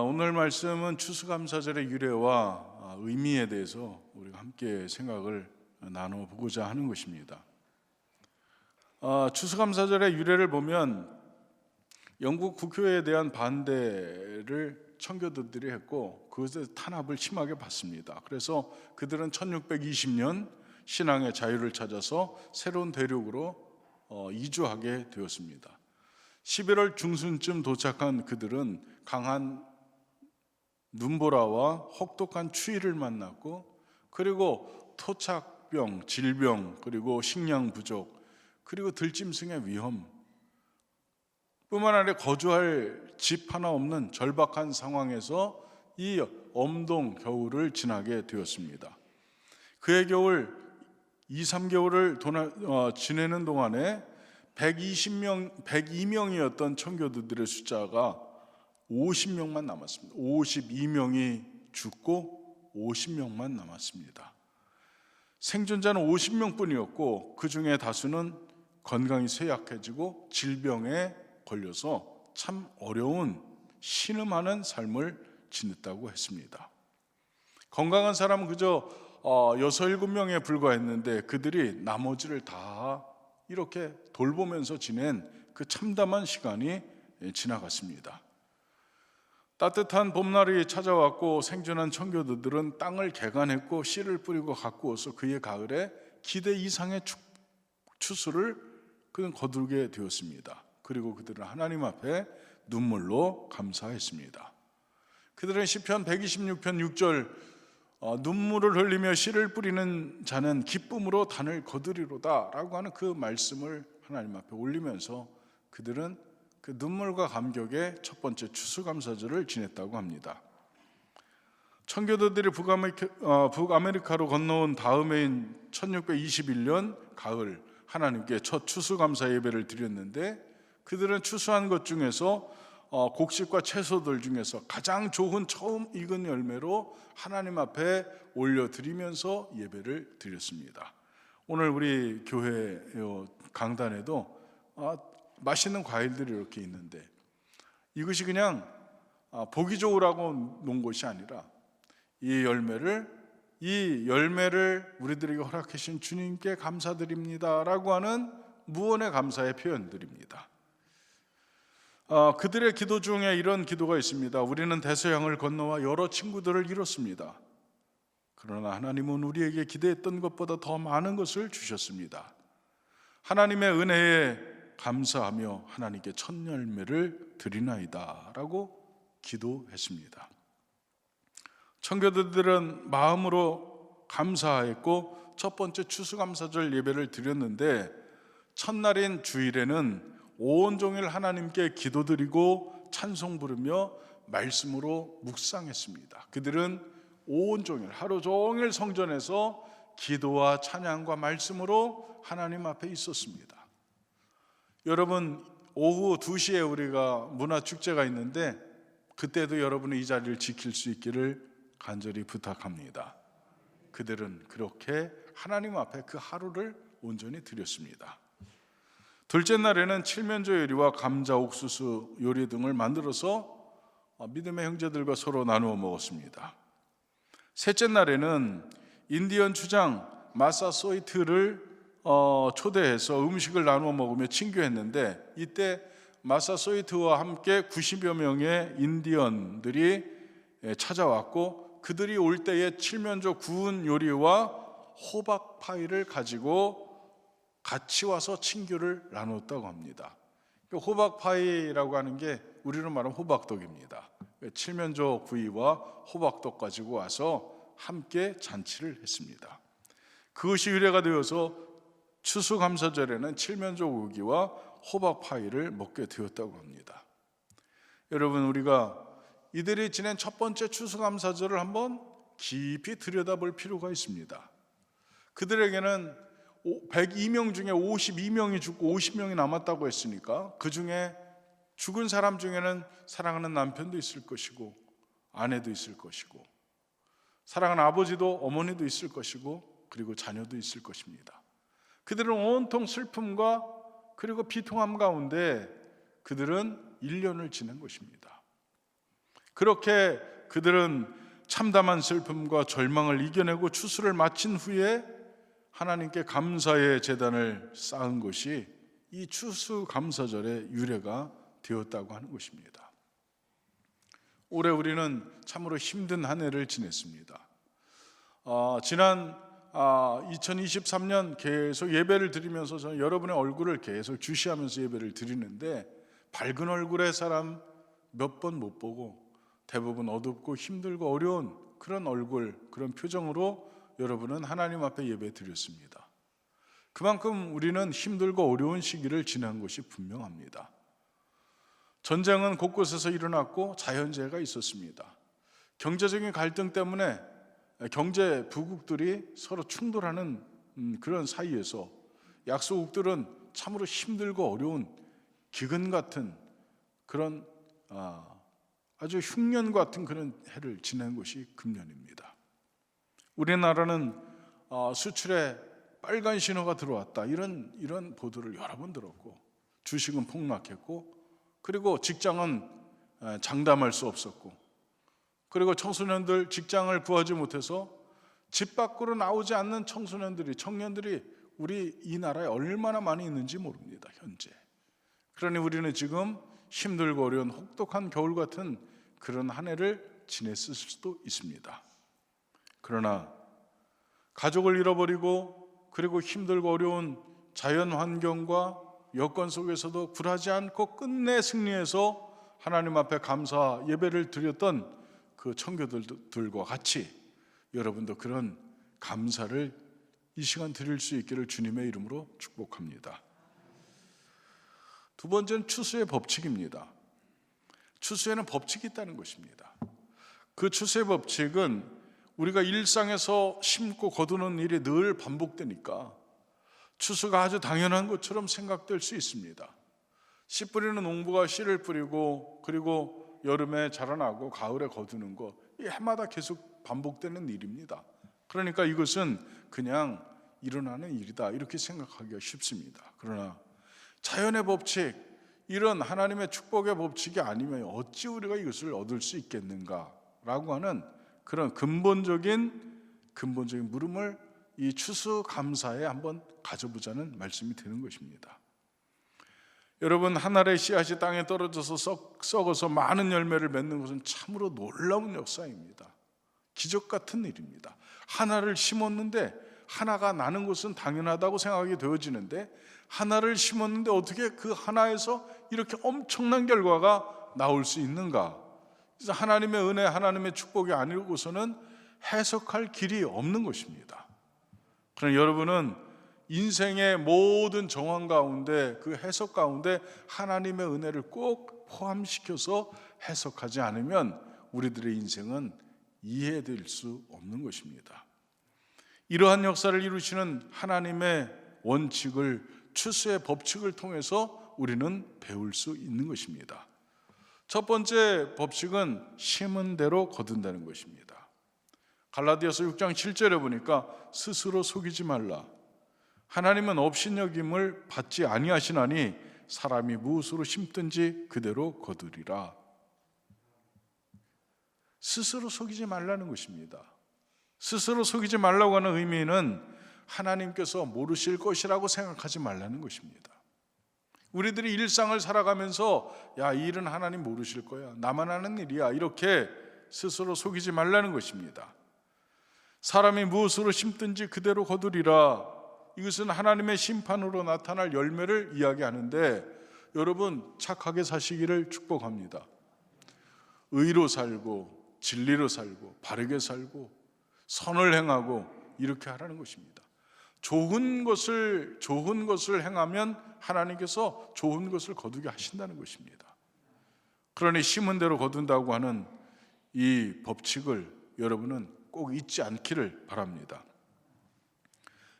오늘 말씀은 추수감사절의 유래와 의미에 대해서 우리가 함께 생각을 나눠보고자 하는 것입니다. 추수감사절의 유래를 보면 영국 국교에 대한 반대를 청교도들이 했고 그것에 탄압을 심하게 받습니다. 그래서 그들은 1620년 신앙의 자유를 찾아서 새로운 대륙으로 이주하게 되었습니다. 11월 중순쯤 도착한 그들은 강한 눈보라와 혹독한 추위를 만났고, 그리고 토착병, 질병, 그리고 식량 부족, 그리고 들짐승의 위험 뿐만 아니라 거주할 집 하나 없는 절박한 상황에서 이 엄동 겨울을 지나게 되었습니다. 그의 겨울 2, 3개월을 지내는 동안에 102명이었던 청교도들의 숫자가 50명만 남았습니다. 52명이 죽고 50명만 남았습니다. 생존자는 50명뿐이었고 그 중에 다수는 건강이 쇠약해지고 질병에 걸려서 참 어려운 신음하는 삶을 지냈다고 했습니다. 건강한 사람은 그저 6, 7명에 불과했는데 그들이 나머지를 다 이렇게 돌보면서 지낸 그 참담한 시간이 지나갔습니다. 따뜻한 봄날이 찾아왔고 생존한 청교도들은 땅을 개간했고 씨를 뿌리고 가꾸어서 그의 가을에 기대 이상의 추수를 그는 거두게 되었습니다. 그리고 그들은 하나님 앞에 눈물로 감사했습니다. 그들은 시편 126편 6절 눈물을 흘리며 씨를 뿌리는 자는 기쁨으로 단을 거두리로다 라고 하는 그 말씀을 하나님 앞에 올리면서 그들은 그 눈물과 감격의 첫 번째 추수감사절을 지냈다고 합니다. 청교도들이 북아메리카로 건너온 다음해인 1621년 가을 하나님께 첫 추수감사 예배를 드렸는데 그들은 추수한 것 중에서 곡식과 채소들 중에서 가장 좋은 처음 익은 열매로 하나님 앞에 올려드리면서 예배를 드렸습니다. 오늘 우리 교회 강단에도 맛있는 과일들이 이렇게 있는데 이것이 그냥 보기 좋으라고 놓은 것이 아니라 이 열매를 우리들에게 허락하신 주님께 감사드립니다 라고 하는 무언의 감사의 표현들입니다. 그들의 기도 중에 이런 기도가 있습니다. 우리는 대서양을 건너와 여러 친구들을 잃었습니다. 그러나 하나님은 우리에게 기대했던 것보다 더 많은 것을 주셨습니다. 하나님의 은혜에 감사하며 하나님께 첫 열매를 드리나이다 라고 기도했습니다. 청교도들은 마음으로 감사했고 첫 번째 추수감사절 예배를 드렸는데 첫날인 주일에는 온종일 하나님께 기도드리고 찬송 부르며 말씀으로 묵상했습니다. 그들은 온종일 하루 종일 성전에서 기도와 찬양과 말씀으로 하나님 앞에 있었습니다. 여러분 오후 2시에 우리가 문화축제가 있는데 그때도 여러분이 이 자리를 지킬 수 있기를 간절히 부탁합니다. 그들은 그렇게 하나님 앞에 그 하루를 온전히 드렸습니다. 둘째 날에는 칠면조 요리와 감자 옥수수 요리 등을 만들어서 믿음의 형제들과 서로 나누어 먹었습니다. 셋째 날에는 인디언 주장 마사소이트를 초대해서 음식을 나누어 먹으며 친교했는데 이때 마사소이트와 함께 90여 명의 인디언들이 찾아왔고 그들이 올 때에 칠면조 구운 요리와 호박 파이를 가지고 같이 와서 친교를 나눴다고 합니다. 호박 파이라고 하는 게 우리로 말하면 호박떡입니다. 칠면조 구이와 호박떡 가지고 와서 함께 잔치를 했습니다. 그것이 유래가 되어서 추수감사절에는 칠면조 고기와 호박 파이를 먹게 되었다고 합니다. 여러분 우리가 이들이 지낸 첫 번째 추수감사절을 한번 깊이 들여다볼 필요가 있습니다. 그들에게는 102명 중에 52명이 죽고 50명이 남았다고 했으니까 그 중에 죽은 사람 중에는 사랑하는 남편도 있을 것이고 아내도 있을 것이고 사랑하는 아버지도 어머니도 있을 것이고 그리고 자녀도 있을 것입니다. 그들은 온통 슬픔과 그리고 비통함 가운데 그들은 1년을 지낸 것입니다. 그렇게 그들은 참담한 슬픔과 절망을 이겨내고 추수를 마친 후에 하나님께 감사의 제단을 쌓은 것이 이 추수감사절의 유래가 되었다고 하는 것입니다. 올해 우리는 참으로 힘든 한 해를 지냈습니다. 지난 2023년 계속 예배를 드리면서 저는 여러분의 얼굴을 계속 주시하면서 예배를 드리는데, 밝은 얼굴의 사람 몇 번 못 보고 대부분 어둡고 힘들고 어려운 그런 얼굴, 그런 표정으로 여러분은 하나님 앞에 예배 드렸습니다. 그만큼 우리는 힘들고 어려운 시기를 지난 것이 분명합니다. 전쟁은 곳곳에서 일어났고 자연재해가 있었습니다. 경제적인 갈등 때문에 경제 부국들이 서로 충돌하는 그런 사이에서 약소국들은 참으로 힘들고 어려운 기근 같은 그런 아주 흉년 같은 그런 해를 지낸 것이 금년입니다. 우리나라는 수출에 빨간 신호가 들어왔다, 이런 보도를 여러 번 들었고, 주식은 폭락했고, 그리고 직장은 장담할 수 없었고, 그리고 청소년들 직장을 구하지 못해서 집 밖으로 나오지 않는 청년들이 우리 이 나라에 얼마나 많이 있는지 모릅니다, 현재. 그러니 우리는 지금 힘들고 어려운 혹독한 겨울 같은 그런 한 해를 지냈을 수도 있습니다. 그러나 가족을 잃어버리고, 그리고 힘들고 어려운 자연 환경과 여건 속에서도 굴하지 않고 끝내 승리해서 하나님 앞에 감사 예배를 드렸던 그 청교들과 같이 여러분도 그런 감사를 이 시간 드릴 수 있기를 주님의 이름으로 축복합니다. 두 번째는 추수의 법칙입니다. 추수에는 법칙이 있다는 것입니다. 그 추수의 법칙은 우리가 일상에서 심고 거두는 일이 늘 반복되니까 추수가 아주 당연한 것처럼 생각될 수 있습니다. 씨 뿌리는 농부가 씨를 뿌리고, 그리고 여름에 자라나고 가을에 거두는 거, 이 해마다 계속 반복되는 일입니다. 그러니까 이것은 그냥 일어나는 일이다, 이렇게 생각하기가 쉽습니다. 그러나 자연의 법칙, 이런 하나님의 축복의 법칙이 아니면 어찌 우리가 이것을 얻을 수 있겠는가라고 하는 그런 근본적인 물음을 이 추수감사에 한번 가져보자는 말씀이 되는 것입니다. 여러분, 한 알의 씨앗이 땅에 떨어져서 썩어서 많은 열매를 맺는 것은 참으로 놀라운 역사입니다. 기적 같은 일입니다. 하나를 심었는데 하나가 나는 것은 당연하다고 생각이 되어지는데, 하나를 심었는데 어떻게 그 하나에서 이렇게 엄청난 결과가 나올 수 있는가? 그래서 하나님의 은혜, 하나님의 축복이 아니고서는 해석할 길이 없는 것입니다. 그러나 여러분은 인생의 모든 정황 가운데, 그 해석 가운데 하나님의 은혜를 꼭 포함시켜서 해석하지 않으면 우리들의 인생은 이해될 수 없는 것입니다. 이러한 역사를 이루시는 하나님의 원칙을, 추수의 법칙을 통해서 우리는 배울 수 있는 것입니다. 첫 번째 법칙은 심은 대로 거둔다는 것입니다. 갈라디아서 6장 7절에 보니까 스스로 속이지 말라. 하나님은 업신여김을 받지 아니하시나니 사람이 무엇으로 심든지 그대로 거두리라. 스스로 속이지 말라는 것입니다. 스스로 속이지 말라고 하는 의미는 하나님께서 모르실 것이라고 생각하지 말라는 것입니다. 우리들이 일상을 살아가면서 이 일은 하나님 모르실 거야, 나만 하는 일이야, 이렇게 스스로 속이지 말라는 것입니다. 사람이 무엇으로 심든지 그대로 거두리라. 이것은 하나님의 심판으로 나타날 열매를 이야기하는데, 여러분 착하게 사시기를 축복합니다. 의로 살고 진리로 살고 바르게 살고 선을 행하고 이렇게 하라는 것입니다. 좋은 것을 행하면 하나님께서 좋은 것을 거두게 하신다는 것입니다. 그러니 심은 대로 거둔다고 하는 이 법칙을 여러분은 꼭 잊지 않기를 바랍니다.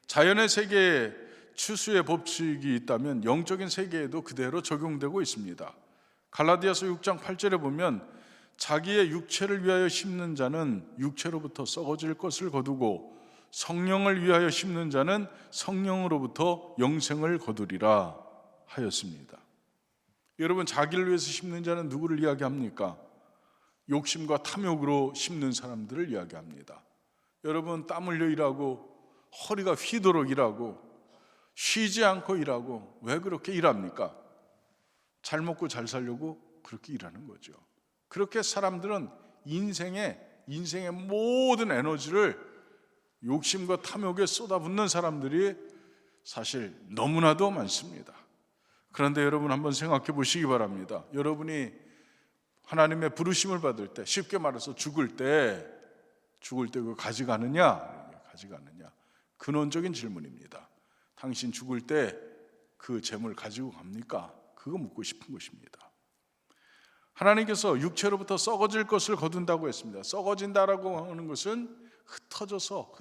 자연의 세계에 추수의 법칙이 있다면 영적인 세계에도 그대로 적용되고 있습니다. 갈라디아서 6장 8절에 보면 자기의 육체를 위하여 심는 자는 육체로부터 썩어질 것을 거두고 성령을 위하여 심는 자는 성령으로부터 영생을 거두리라 하였습니다. 여러분, 자기를 위해서 심는 자는 누구를 이야기합니까? 욕심과 탐욕으로 심는 사람들을 이야기합니다. 여러분, 땀 흘려 일하고 허리가 휘도록 일하고 쉬지 않고 일하고 왜 그렇게 일합니까? 잘 먹고 잘 살려고 그렇게 일하는 거죠. 그렇게 사람들은 인생의 모든 에너지를 욕심과 탐욕에 쏟아붓는 사람들이 사실 너무나도 많습니다. 그런데 여러분 한번 생각해 보시기 바랍니다. 여러분이 하나님의 부르심을 받을 때, 쉽게 말해서 죽을 때 그거 가져가느냐? 근원적인 질문입니다. 당신 죽을 때 그 재물 가지고 갑니까? 그거 묻고 싶은 것입니다. 하나님께서 육체로부터 썩어질 것을 거둔다고 했습니다. 썩어진다라고 하는 것은 흩어져서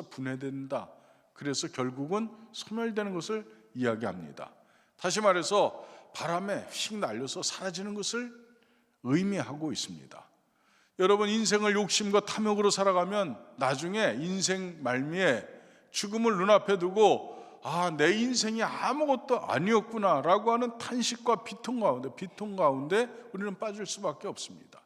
분해된다. 그래서 결국은 소멸되는 것을 이야기합니다. 다시 말해서 바람에 휙 날려서 사라지는 것을 의미하고 있습니다. 여러분, 인생을 욕심과 탐욕으로 살아가면 나중에 인생 말미에 죽음을 눈앞에 두고 내 인생이 아무것도 아니었구나 라고 하는 탄식과 비통 가운데 우리는 빠질 수밖에 없습니다.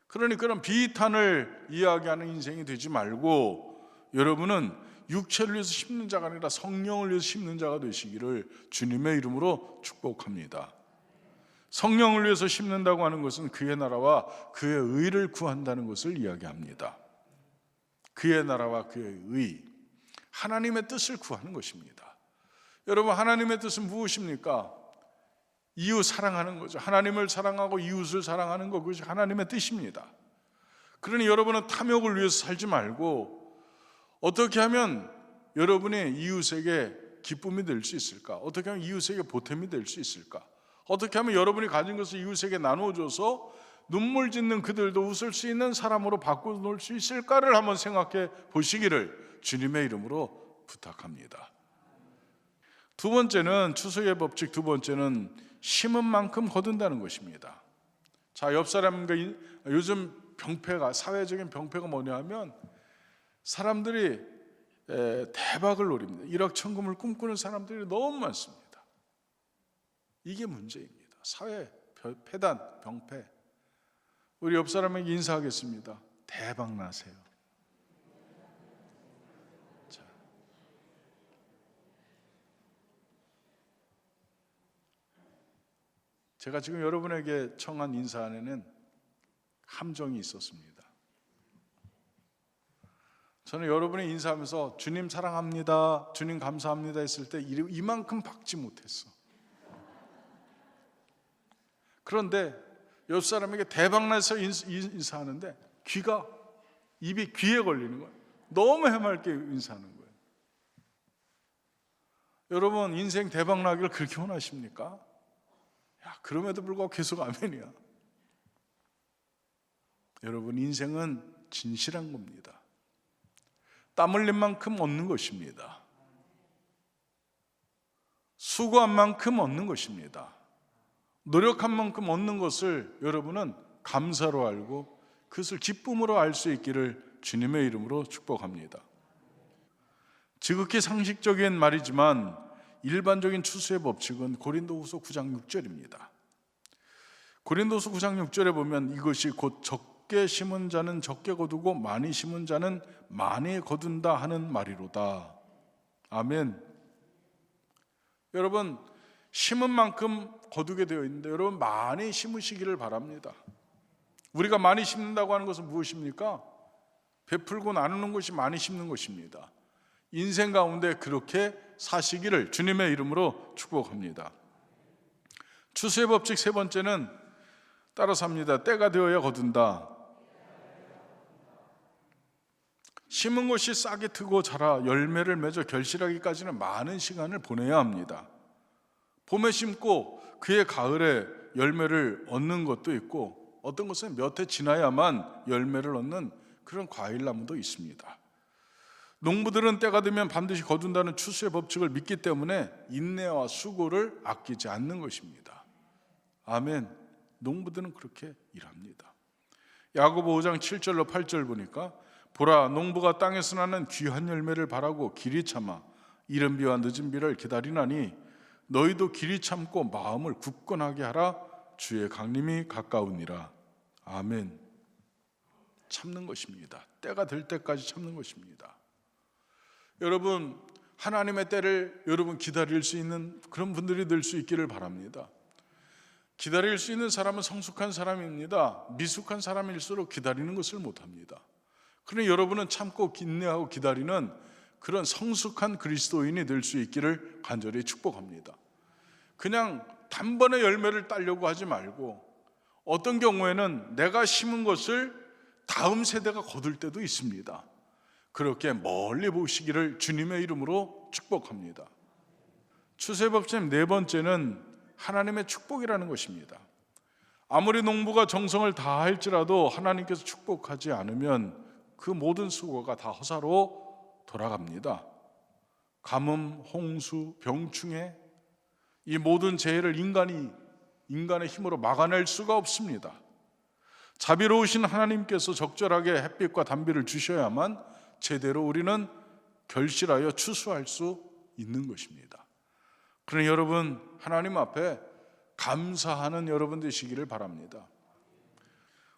그러니 그런 비탄을 이야기하는 인생이 되지 말고 여러분은 육체를 위해서 심는 자가 아니라 성령을 위해서 심는 자가 되시기를 주님의 이름으로 축복합니다. 성령을 위해서 심는다고 하는 것은 그의 나라와 그의 의를 구한다는 것을 이야기합니다. 그의 나라와 그의 의, 하나님의 뜻을 구하는 것입니다. 여러분, 하나님의 뜻은 무엇입니까? 이웃 사랑하는 거죠. 하나님을 사랑하고 이웃을 사랑하는 것, 그것이 하나님의 뜻입니다. 그러니 여러분은 탐욕을 위해서 살지 말고 어떻게 하면 여러분의 이웃에게 기쁨이 될 수 있을까? 어떻게 하면 이웃에게 보탬이 될 수 있을까? 어떻게 하면 여러분이 가진 것을 이웃에게 나눠줘서 눈물 짓는 그들도 웃을 수 있는 사람으로 바꿔놓을 수 있을까를 한번 생각해 보시기를 주님의 이름으로 부탁합니다. 두 번째는 추수의 법칙, 두 번째는 심은 만큼 거둔다는 것입니다. 자, 옆 사람과 요즘 사회적인 병폐가 뭐냐 하면 사람들이 대박을 노립니다. 일확천금을 꿈꾸는 사람들이 너무 많습니다. 이게 문제입니다. 사회 폐단, 병폐. 우리 옆 사람에게 인사하겠습니다. 대박 나세요. 자, 제가 지금 여러분에게 청한 인사 안에는 함정이 있었습니다. 저는 여러분이 인사하면서 주님 사랑합니다, 주님 감사합니다 했을 때 이만큼 박지 못했어. 그런데 옆 사람에게 대박나서 인사하는데 입이 귀에 걸리는 거예요. 너무 해맑게 인사하는 거예요. 여러분, 인생 대박나기를 그렇게 원하십니까? 그럼에도 불구하고 계속 아멘이야. 여러분, 인생은 진실한 겁니다. 땀 흘린 만큼 얻는 것입니다. 수고한 만큼 얻는 것입니다. 노력한 만큼 얻는 것을 여러분은 감사로 알고 그것을 기쁨으로 알 수 있기를 주님의 이름으로 축복합니다. 지극히 상식적인 말이지만 일반적인 추수의 법칙은 고린도후서 9장 6절입니다. 고린도후서 9장 6절에 보면 이것이 곧 적게 심은 자는 적게 거두고 많이 심은 자는 많이 거둔다 하는 말이로다. 아멘. 여러분, 심은 만큼 거두게 되어 있는데 여러분 많이 심으시기를 바랍니다. 우리가 많이 심는다고 하는 것은 무엇입니까? 베풀고 나누는 것이 많이 심는 것입니다. 인생 가운데 그렇게 사시기를 주님의 이름으로 축복합니다. 추수의 법칙 세 번째는 따라서 합니다. 때가 되어야 거둔다. 심은 것이 싹이 트고 자라 열매를 맺어 결실하기까지는 많은 시간을 보내야 합니다. 봄에 심고 그해 가을에 열매를 얻는 것도 있고 어떤 것은 몇 해 지나야만 열매를 얻는 그런 과일나무도 있습니다. 농부들은 때가 되면 반드시 거둔다는 추수의 법칙을 믿기 때문에 인내와 수고를 아끼지 않는 것입니다. 아멘. 농부들은 그렇게 일합니다. 야고보 5장 7절로 8절 보니까 보라, 농부가 땅에서 나는 귀한 열매를 바라고 길이 참아 이른 비와 늦은 비를 기다리나니 너희도 길이 참고 마음을 굳건하게 하라. 주의 강림이 가까우니라. 아멘. 참는 것입니다. 때가 될 때까지 참는 것입니다. 여러분, 하나님의 때를 여러분 기다릴 수 있는 그런 분들이 될 수 있기를 바랍니다. 기다릴 수 있는 사람은 성숙한 사람입니다. 미숙한 사람일수록 기다리는 것을 못합니다. 그러니 여러분은 참고 인내하고 기다리는 그런 성숙한 그리스도인이 될 수 있기를 간절히 축복합니다. 그냥 단번에 열매를 따려고 하지 말고, 어떤 경우에는 내가 심은 것을 다음 세대가 거둘 때도 있습니다. 그렇게 멀리 보시기를 주님의 이름으로 축복합니다. 추세법칙 네 번째는 하나님의 축복이라는 것입니다. 아무리 농부가 정성을 다할지라도 하나님께서 축복하지 않으면 그 모든 수고가 다 허사로 돌아갑니다. 가뭄, 홍수, 병충해, 이 모든 재해를 인간의 힘으로 막아낼 수가 없습니다. 자비로우신 하나님께서 적절하게 햇빛과 단비를 주셔야만 제대로 우리는 결실하여 추수할 수 있는 것입니다. 그러니 여러분, 하나님 앞에 감사하는 여러분 되시기를 바랍니다.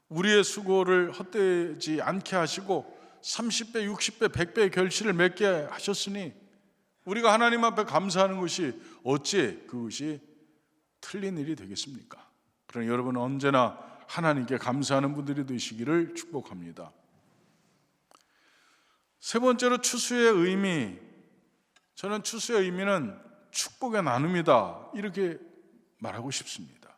우리의 수고를 헛되지 않게 하시고 30배, 60배, 100배의 결실을 맺게 하셨으니 우리가 하나님 앞에 감사하는 것이 어찌 그것이 틀린 일이 되겠습니까? 그러니 여러분은 언제나 하나님께 감사하는 분들이 되시기를 축복합니다. 세 번째로 추수의 의미, 저는 추수의 의미는 축복의 나눔이다, 이렇게 말하고 싶습니다.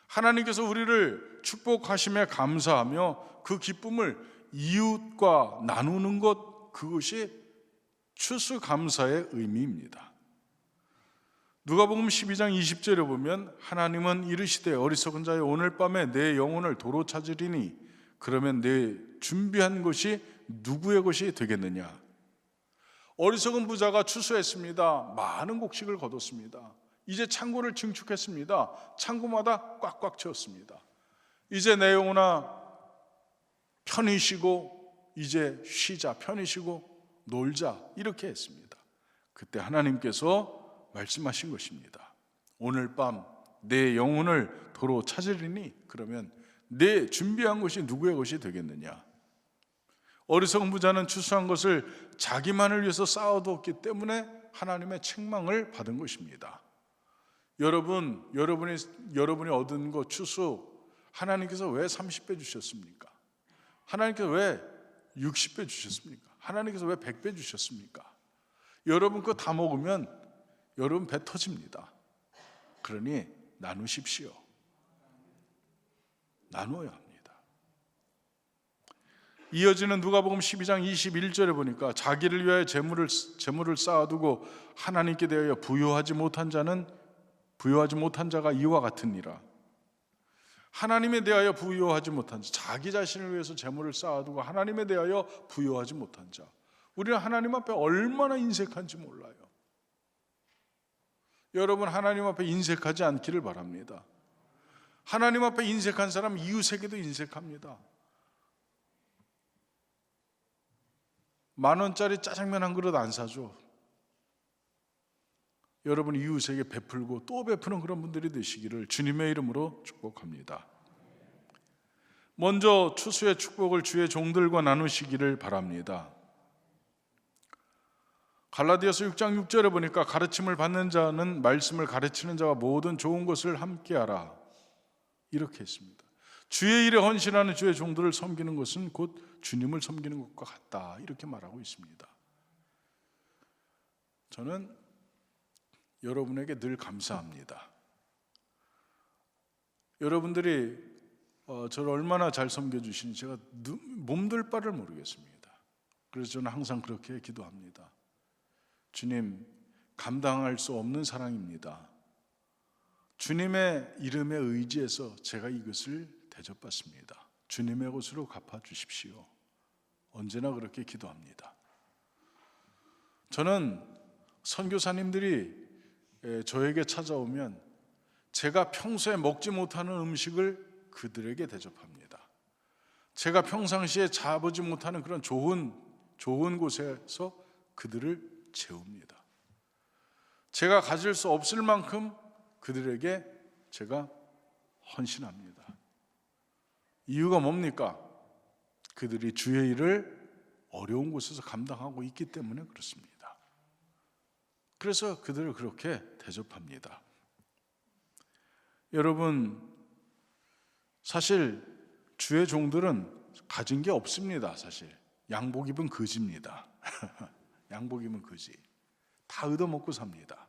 하나님께서 우리를 축복하심에 감사하며 그 기쁨을 이웃과 나누는 것, 그것이 추수감사의 의미입니다. 누가복음 12장 20절에 보면 하나님은 이르시되 어리석은 자여 오늘 밤에 내 영혼을 도로 찾으리니 그러면 내 준비한 것이 누구의 것이 되겠느냐. 어리석은 부자가 추수했습니다. 많은 곡식을 거뒀습니다. 이제 창고를 증축했습니다. 창고마다 꽉꽉 채웠습니다. 이제 내 영혼아 편히 쉬고 이제 쉬자, 편히 쉬고 놀자, 이렇게 했습니다. 그때 하나님께서 말씀하신 것입니다. 오늘 밤 내 영혼을 도로 찾으리니 그러면 내 준비한 것이 누구의 것이 되겠느냐. 어리석은 부자는 추수한 것을 자기만을 위해서 쌓아두었기 때문에 하나님의 책망을 받은 것입니다. 여러분이 얻은 것 추수, 하나님께서 왜 30배 주셨습니까? 하나님께서 왜 60배 주셨습니까? 하나님께서 왜 100배 주셨습니까? 여러분 그거 다 먹으면 여러분 배 터집니다. 그러니 나누십시오. 나누어야 합니다. 이어지는 누가복음 12장 21절에 보니까 자기를 위하여 재물을 쌓아두고 하나님께 대하여 부요하지 못한 자가 이와 같으니라. 하나님에 대하여 부요하지 못한 자, 자기 자신을 위해서 재물을 쌓아두고 하나님에 대하여 부요하지 못한 자. 우리는 하나님 앞에 얼마나 인색한지 몰라요. 여러분, 하나님 앞에 인색하지 않기를 바랍니다. 하나님 앞에 인색한 사람 이웃에게도 인색합니다. 10,000원짜리 짜장면 한 그릇 안 사줘. 여러분 이웃에게 베풀고 또 베푸는 그런 분들이 되시기를 주님의 이름으로 축복합니다. 먼저 추수의 축복을 주의 종들과 나누시기를 바랍니다. 갈라디아서 6장 6절에 보니까 가르침을 받는 자는 말씀을 가르치는 자와 모든 좋은 것을 함께하라, 이렇게 했습니다. 주의 일에 헌신하는 주의 종들을 섬기는 것은 곧 주님을 섬기는 것과 같다, 이렇게 말하고 있습니다. 저는 여러분에게 늘 감사합니다. 여러분들이 저를 얼마나 잘 섬겨주시는지 제가 몸둘 바를 모르겠습니다. 그래서 저는 항상 그렇게 기도합니다. 주님, 감당할 수 없는 사랑입니다. 주님의 이름에 의지해서 제가 이것을 대접받습니다. 주님의 것으로 갚아주십시오. 언제나 그렇게 기도합니다. 저는 선교사님들이 저에게 찾아오면 제가 평소에 먹지 못하는 음식을 그들에게 대접합니다. 제가 평상시에 자보지 못하는 그런 좋은 곳에서 그들을 채웁니다. 제가 가질 수 없을 만큼 그들에게 제가 헌신합니다. 이유가 뭡니까? 그들이 주의 일을 어려운 곳에서 감당하고 있기 때문에 그렇습니다. 그래서 그들을 그렇게 대접합니다. 여러분, 사실 주의 종들은 가진 게 없습니다. 사실 양복 입은 거지입니다. 양복 입은 거지. 다 얻어먹고 삽니다.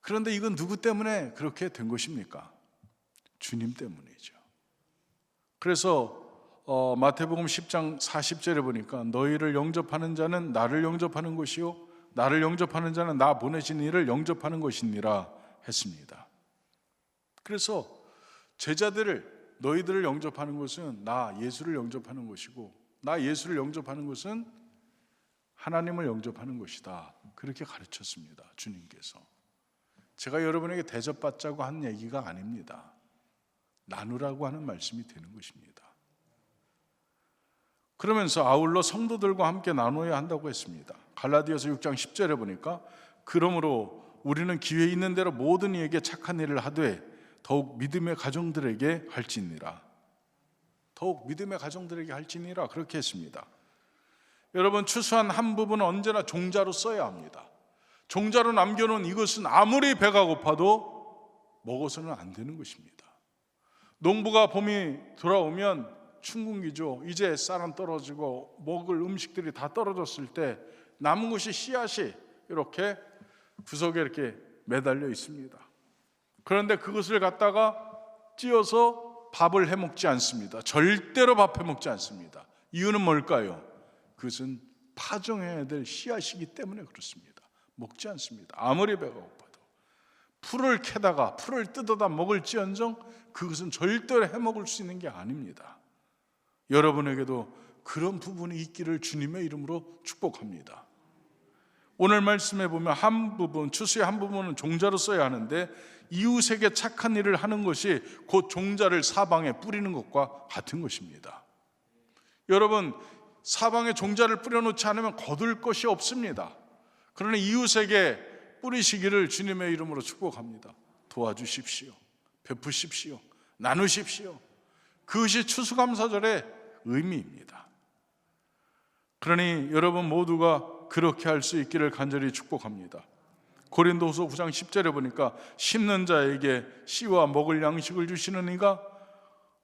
그런데 이건 누구 때문에 그렇게 된 것입니까? 주님 때문이죠. 그래서 마태복음 10장 40절에 보니까 너희를 영접하는 자는 나를 영접하는 것이요 나를 영접하는 자는 나 보내신 이를 영접하는 것이니라 했습니다. 그래서 제자들을 너희들을 영접하는 것은 나 예수를 영접하는 것이고 나 예수를 영접하는 것은 하나님을 영접하는 것이다. 그렇게 가르쳤습니다. 주님께서. 제가 여러분에게 대접받자고 한 얘기가 아닙니다. 나누라고 하는 말씀이 되는 것입니다. 그러면서 아울러 성도들과 함께 나눠야 한다고 했습니다. 갈라디아서 6장 10절에 보니까 그러므로 우리는 기회 있는 대로 모든 이에게 착한 일을 하되 더욱 믿음의 가정들에게 할지니라. 더욱 믿음의 가정들에게 할지니라 그렇게 했습니다. 여러분, 추수한 한 부분은 언제나 종자로 써야 합니다. 종자로 남겨놓은 이것은 아무리 배가 고파도 먹어서는 안 되는 것입니다. 농부가 봄이 돌아오면 춘궁기죠. 이제 쌀은 떨어지고 먹을 음식들이 다 떨어졌을 때 남은 것이 씨앗이 이렇게 구석에 이렇게 매달려 있습니다. 그런데 그것을 갖다가 찧어서 밥을 해 먹지 않습니다. 절대로 밥 해 먹지 않습니다. 이유는 뭘까요? 그것은 파종해야 될 씨앗이기 때문에 그렇습니다. 먹지 않습니다. 아무리 배가 고파도. 풀을 캐다가 풀을 뜯어다 먹을지언정 그것은 절대로 해 먹을 수 있는 게 아닙니다. 여러분에게도 그런 부분이 있기를 주님의 이름으로 축복합니다. 오늘 말씀에 보면 한 부분, 추수의 한 부분은 종자로 써야 하는데 이웃에게 착한 일을 하는 것이 곧 종자를 사방에 뿌리는 것과 같은 것입니다. 여러분, 사방에 종자를 뿌려놓지 않으면 거둘 것이 없습니다. 그러나 이웃에게 뿌리시기를 주님의 이름으로 축복합니다. 도와주십시오. 베푸십시오. 나누십시오. 그것이 추수감사절의 의미입니다. 그러니 여러분 모두가 그렇게 할 수 있기를 간절히 축복합니다. 고린도후서 9장 10절에 보니까 심는 자에게 씨와 먹을 양식을 주시는 이가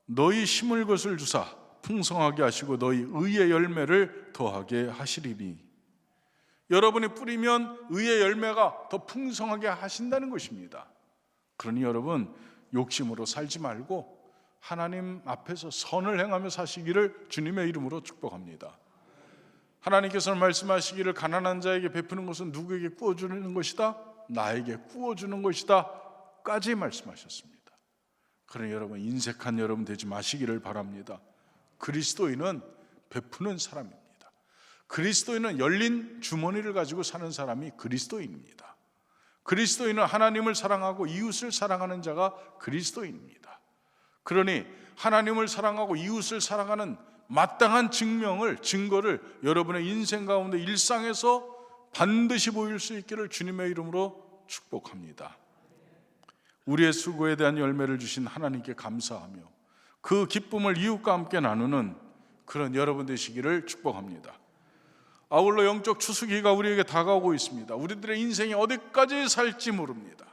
너희 심을 것을 주사 풍성하게 하시고 너희 의의 열매를 더하게 하시리니. 여러분이 뿌리면 의의 열매가 더 풍성하게 하신다는 것입니다. 그러니 여러분 욕심으로 살지 말고 하나님 앞에서 선을 행하며 사시기를 주님의 이름으로 축복합니다. 하나님께서는 말씀하시기를 가난한 자에게 베푸는 것은 누구에게 구워주는 것이다? 나에게 구워주는 것이다 까지 말씀하셨습니다. 그러니 여러분 인색한 여러분 되지 마시기를 바랍니다. 그리스도인은 베푸는 사람입니다. 그리스도인은 열린 주머니를 가지고 사는 사람이 그리스도인입니다. 그리스도인은 하나님을 사랑하고 이웃을 사랑하는 자가 그리스도인입니다. 그러니 하나님을 사랑하고 이웃을 사랑하는 마땅한 증거를 여러분의 인생 가운데 일상에서 반드시 보일 수 있기를 주님의 이름으로 축복합니다. 우리의 수고에 대한 열매를 주신 하나님께 감사하며 그 기쁨을 이웃과 함께 나누는 그런 여러분 되시기를 축복합니다. 아울러 영적 추수기가 우리에게 다가오고 있습니다. 우리들의 인생이 어디까지 살지 모릅니다.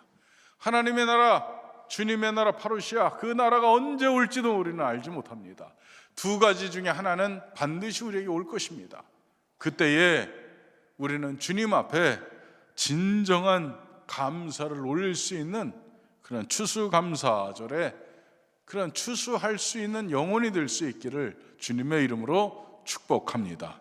하나님의 나라, 주님의 나라 파루시아, 그 나라가 언제 올지도 우리는 알지 못합니다. 두 가지 중에 하나는 반드시 우리에게 올 것입니다. 그때에 우리는 주님 앞에 진정한 감사를 올릴 수 있는 그런 추수감사절에 그런 추수할 수 있는 영혼이 될 수 있기를 주님의 이름으로 축복합니다.